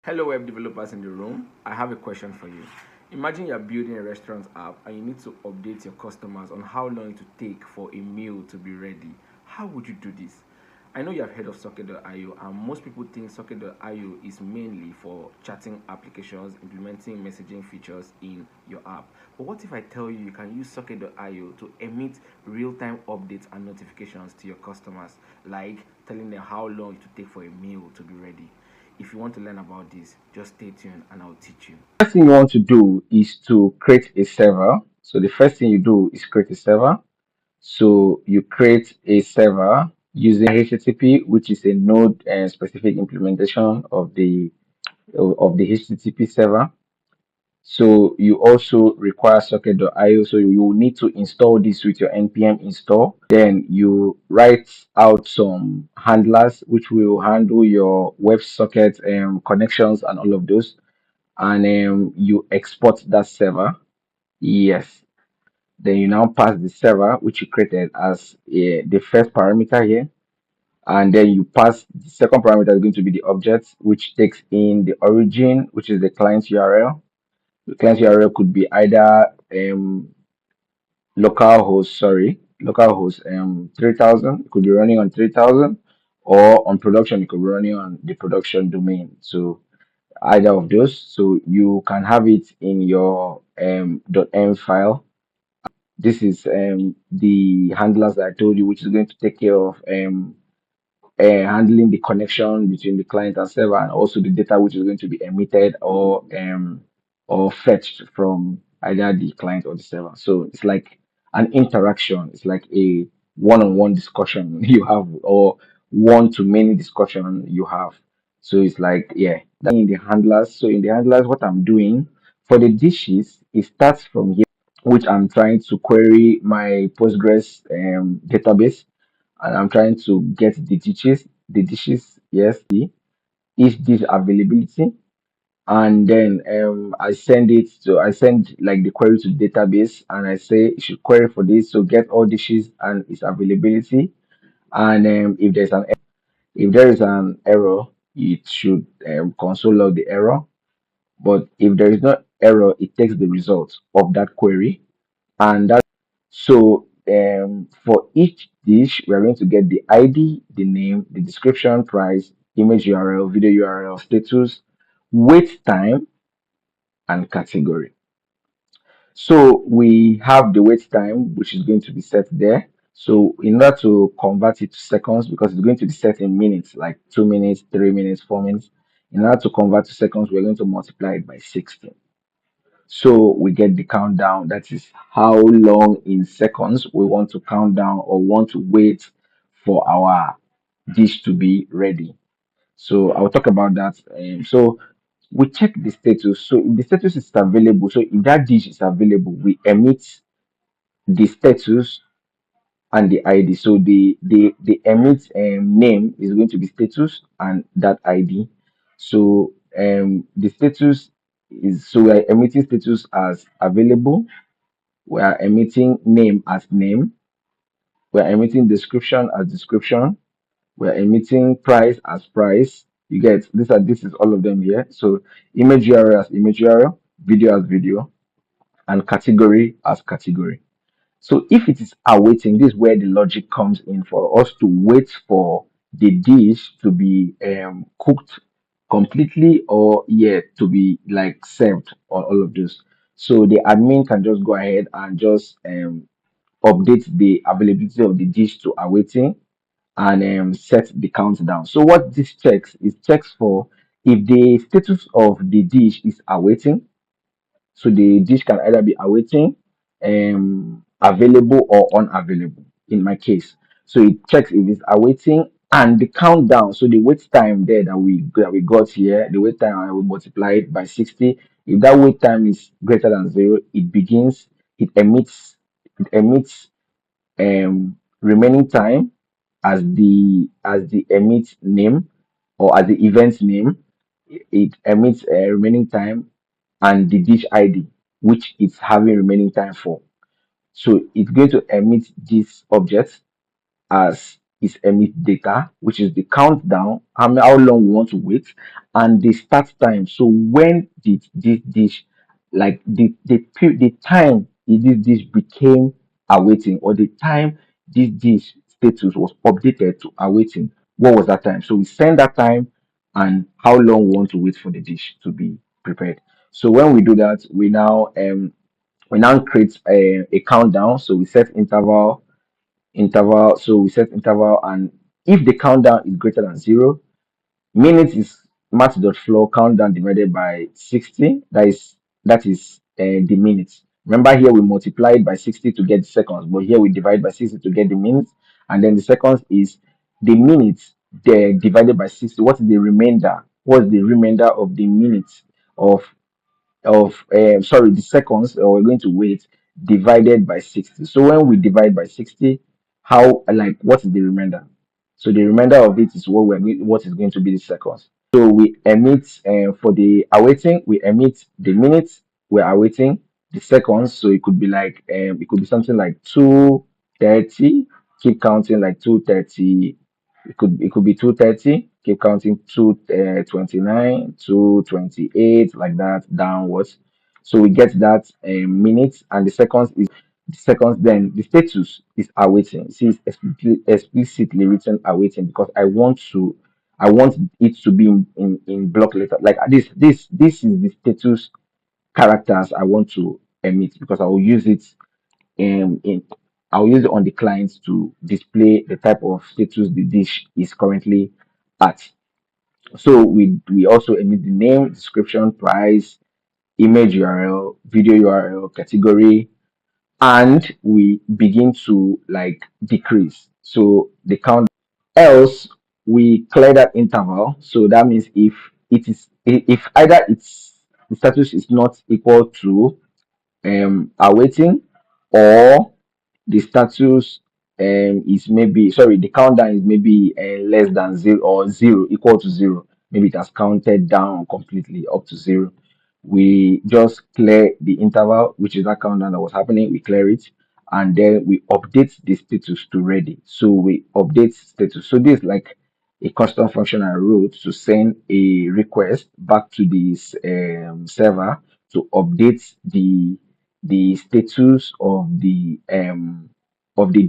Hello, web developers in the room. I have a question for you. Imagine you're building a restaurant app and you need to update your customers on how long it will take for a meal to be ready. How would you do this? I know you have heard of Socket.io, and most people think Socket.io is mainly for chatting applications, implementing messaging features in your app. But what if I tell you you can use Socket.io to emit real time updates and notifications to your customers, like telling them how long it will take for a meal to be ready? If you want to learn about this, just stay tuned and I'll teach you. First thing you want to do is to create a server. So the first thing you do is create a server. So you create a server using HTTP, which is a node and specific implementation of the HTTP server. So you also require socket.io. So you will need to install this with your npm install. Then you write out some handlers which will handle your WebSocket connections and all of those. And you export that server. Yes. Then you now pass the server which you created as the first parameter here, and then you pass the second parameter is going to be the object, which takes in the origin, which is the client's URL. The client's URL could be either localhost 3000. It could be running on 3000, or on production it could be running on the production domain. So either of those. So you can have it in your .m file. This is the handlers that I told you, which is going to take care of handling the connection between the client and server, and also the data which is going to be emitted or fetched from either the client or the server. So it's like an interaction. It's like a one-on-one discussion you have, or one-to-many discussion you have. So it's like, yeah, that in the handlers. So in the handlers, what I'm doing for the dishes, it starts from here, which I'm trying to query my Postgres database, and I'm trying to get the dishes, yes, each dish availability, and then I send like the query to database, and I say you should query for this, so get all dishes and its availability. And if there is an error, it should console log the error. But if there is no error, it takes the result of that query, and that. So for each dish, we are going to get the ID, the name, the description, price, image URL, video URL, status, wait time, and category. So we have the wait time, which is going to be set there. So in order to convert it to seconds, because it's going to be set in minutes, like 2 minutes, 3 minutes, 4 minutes. In order to convert to seconds, we're going to multiply it by 60. So we get the countdown. That is how long in seconds we want to count down or want to wait for our dish to be ready. So I'll talk about that. So we check the status. So if the status is available, so if that dish is available, we emit the status and the ID. So the emit name is going to be status and that ID. So the status is, so we are emitting status as available, we are emitting name as name, we are emitting description as description, we are emitting price as price. You get this is all of them here. So image URL as image URL, video as video, and category as category. So if it is awaiting, this is where the logic comes in for us to wait for the dish to be cooked completely, or yet to be like served, or all of this. So the admin can just go ahead and just update the availability of the dish to awaiting, and set the countdown. So what this checks is checks for if the status of the dish is awaiting, so the dish can either be awaiting, available, or unavailable in my case. So it checks if it's awaiting, and the countdown. So the wait time there that we got here, the wait time, I will multiply it by 60. If that wait time is greater than zero, it emits remaining time as the emit name, or as the event name. It emits remaining time and the dish ID, which it's having remaining time for. So it's going to emit this object as is emit data, which is the countdown, how long we want to wait, and the start time. So when did this dish, like the time this dish became awaiting, or the time this dish status was updated to awaiting, what was that time? So we send that time and how long we want to wait for the dish to be prepared. So when we do that, we now create a countdown. So we set interval. So we set interval, and if the countdown is greater than 0, minutes is match.flow countdown divided by 60. That is the minutes. Remember, here we multiply it by 60 to get the seconds, but here we divide by 60 to get the minutes, and then the seconds is the minutes divided by 60. What is the remainder? What is the remainder of the minutes of sorry, the seconds that we're going to wait divided by 60? So when we divide by 60, how, like, what is the remainder? So the remainder of it is what is going to be the seconds. So we emit, for the awaiting, we emit the minutes we're awaiting, the seconds. So it could be like, it could be something like 2:30. Keep counting, like 2:30. It could be 2:30. Keep counting, 2:29, 2:28, like that downwards. So we get that minutes, and the seconds is the seconds. Then the status is awaiting. See, it's explicitly written awaiting, because I want it to be in block letter. Like this is the status characters I want to emit, because I will use it in I'll use it on the client to display the type of status the dish is currently at. So we also emit the name, description, price, image URL, video URL, category, and we begin to, like, decrease. So the count, else we clear that interval. So that means if either the status is not equal to awaiting, or the status is maybe, sorry, the countdown is maybe less than 0, or 0 equal to 0. Maybe it has counted down completely up to 0. We just clear the interval, which is that countdown that was happening. We clear it, and then we update the status to ready. So we update status. So this is like a custom function I wrote to send a request back to this server to update the status of the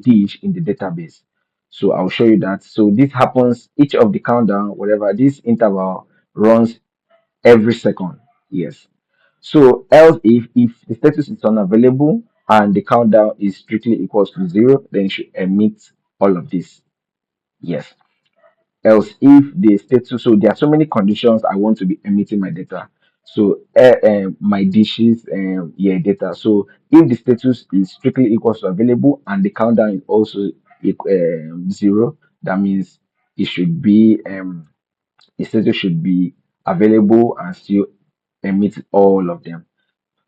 dish in the database. So I'll show you that. So this happens, each of the countdown, whatever, this interval runs every second. Yes. So else, if the status is unavailable and the countdown is strictly equals to 0, then you should emit all of this. Yes. Else, if the status, so there are so many conditions I want to be emitting my data. So my dishes, yeah, data. So if the status is strictly equals to available and the countdown is also 0, that means it should be the status should be available and still emit all of them.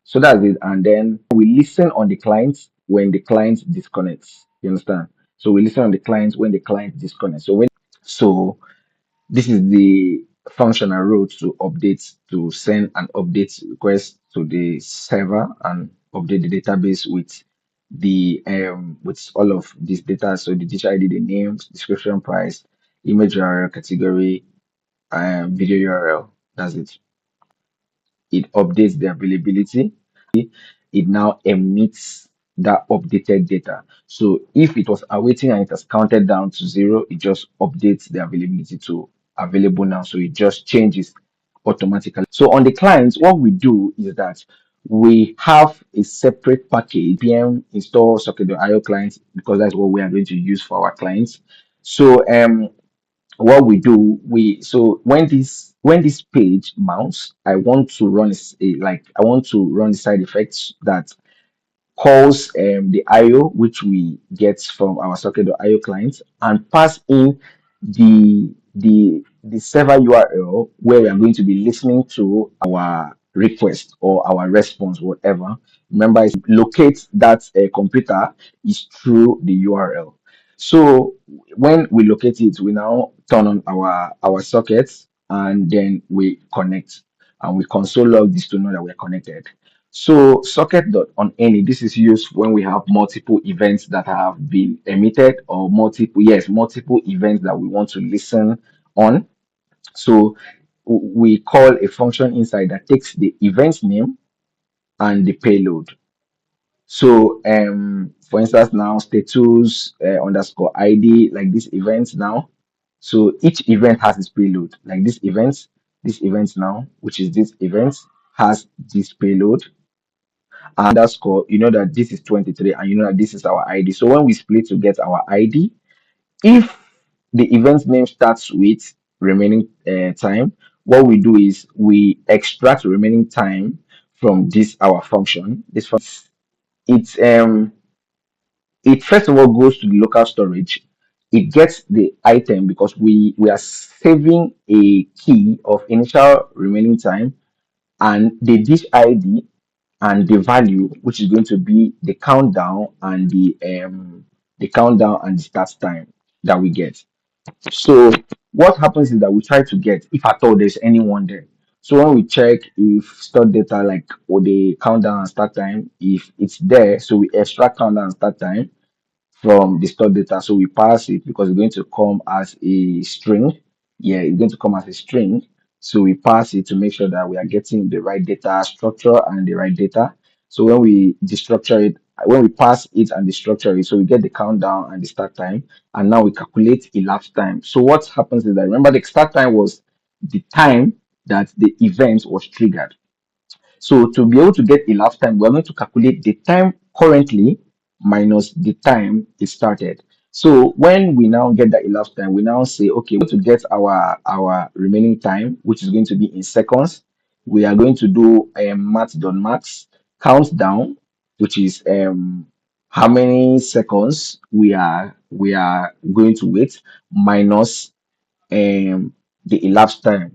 So that's it. And then we listen on the client when the client disconnects. You understand? So we listen on the client when the client disconnects. So this is the function I wrote to send an update request to the server and update the database with all of this data. So the dish ID, the name, description, price, image URL, category, video URL. That's it. It updates the availability. It now emits that updated data. So if it was awaiting and it has counted down to 0, it just updates the availability to available now. So it just changes automatically. So on the clients, what we do is that we have a separate package, PM install socket.io clients, because that's what we are going to use for our clients. So what we do, when this page mounts, I want to run the side effects that calls the IO, which we get from our socket.io client, and pass in the server URL where we are going to be listening to our request or our response, whatever. Remember, locate that computer is through the URL. So when we locate it, we now turn on our sockets, and then we connect, and we console log this to know that we're connected. So socket dot on any, this is used when we have multiple events that have been emitted, or multiple events that we want to listen on. So we call a function inside that takes the event name and the payload. So for instance now status underscore ID, like this event now. So each event has its payload. Like this event now, which is this event, has this payload underscore, you know that this is 23 and you know that this is our ID. So when we split to get our ID, if the event name starts with remaining time, what we do is we extract remaining time from this our function. This function, it first of all goes to the local storage. It gets the item because we are saving a key of initial remaining time and the dish ID and the value, which is going to be the countdown and the start time that we get. So what happens is that we try to get, if at all there's anyone there. So when we check if stored data like or the countdown and start time, if it's there, so we extract countdown and start time from the stored data. So we pass it because it's going to come as a string. Yeah, it's going to come as a string. So we pass it to make sure that we are getting the right data structure and the right data. So when we destructure it, when we pass it and destructure it, so we get the countdown and the start time. And now we calculate elapsed time. So what happens is that, remember, the start time was the time that the event was triggered. So to be able to get elapsed time, we're going to calculate the time currently minus the time it started. So when we now get the elapsed time, we now say, okay, we're going to get our remaining time, which is going to be in seconds. We are going to do math.max countdown, which is how many seconds we are going to wait minus the elapsed time.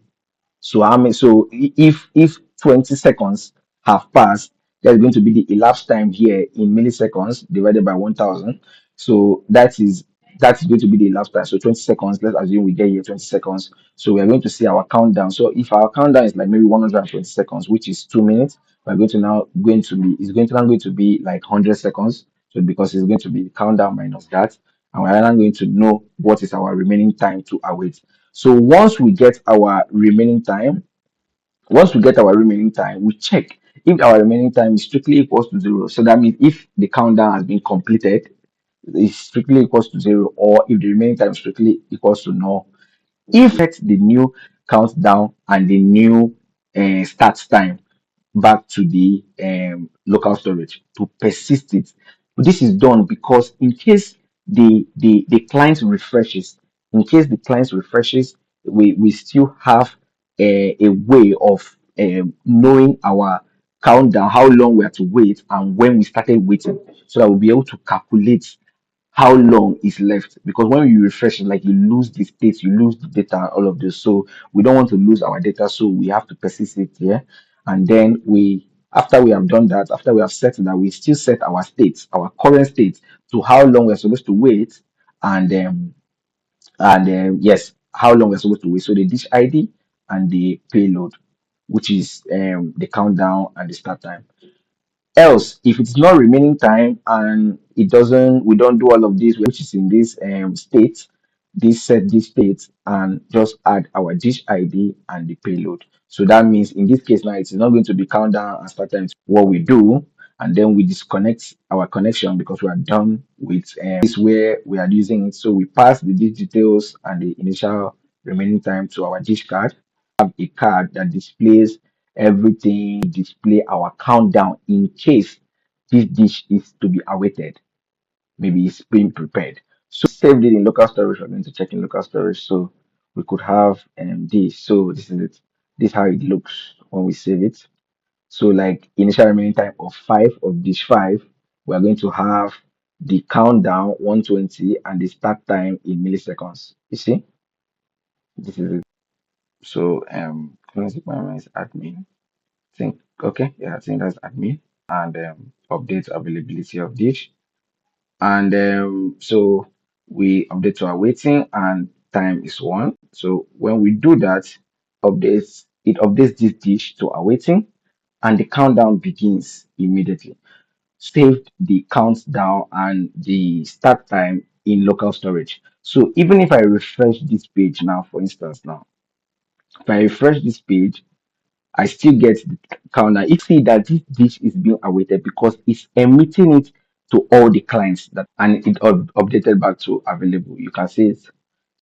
So if 20 seconds have passed, there's going to be the elapsed time here in milliseconds divided by 1000. So that is going to be the elapsed time. So 20 seconds, let's assume we get here 20 seconds. So we are going to see our countdown. So if our countdown is like maybe 120 seconds, which is 2 minutes, we're going to now going to be it's going to now going to be like 100 seconds. So because it's going to be the countdown minus that, and we're now going to know what is our remaining time to await. So once we get our remaining time, we check if our remaining time is strictly equals to zero. So that means if the countdown has been completed, it's strictly equals to zero, or if the remaining time strictly equals to null. If set the new countdown and the new start time back to the local storage to persist it. This is done because in case the client refreshes, we still have a way of knowing our countdown, how long we have to wait, and when we started waiting, so that we'll be able to calculate how long is left. Because when you refresh it, like you lose the state, you lose the data, and all of this. So we don't want to lose our data, so we have to persist it here. And then after we have done that, after we have set that, we still set our states, our current state, to how long we're supposed to wait, and yes, how long we're supposed to wait. So the dish ID and the payload, which is the countdown and the start time. Else, if it's not remaining time and we don't do all of this, which is in this state, this state, and just add our dish ID and the payload. So that means in this case now, it's not going to be countdown and start time. What we do, and then we disconnect our connection because we are done with this where we are using it. So we pass the dish details and the initial remaining time to our dish card. Have a card that displays everything, display our countdown in case this dish is to be awaited. Maybe it's being prepared. So saved it in local storage. We're going to check in local storage. So we could have this. So this is it. This is how it looks when we save it. So like initial remaining time of 5 of dish 5, we're going to have the countdown 120 and the start time in milliseconds. You see? This is it. So classic memory is admin. Think okay, yeah, I think that's admin and update availability of dish. And so we update to our waiting and time is 1. So when we do that, it updates this dish to our waiting, and the countdown begins immediately. Saved the countdown and the start time in local storage. So even if I refresh this page now, for instance, now, if I refresh this page, I still get the countdown. You see that this dish is being awaited because it's emitting it to all the clients that and it updated back to available. You can see it.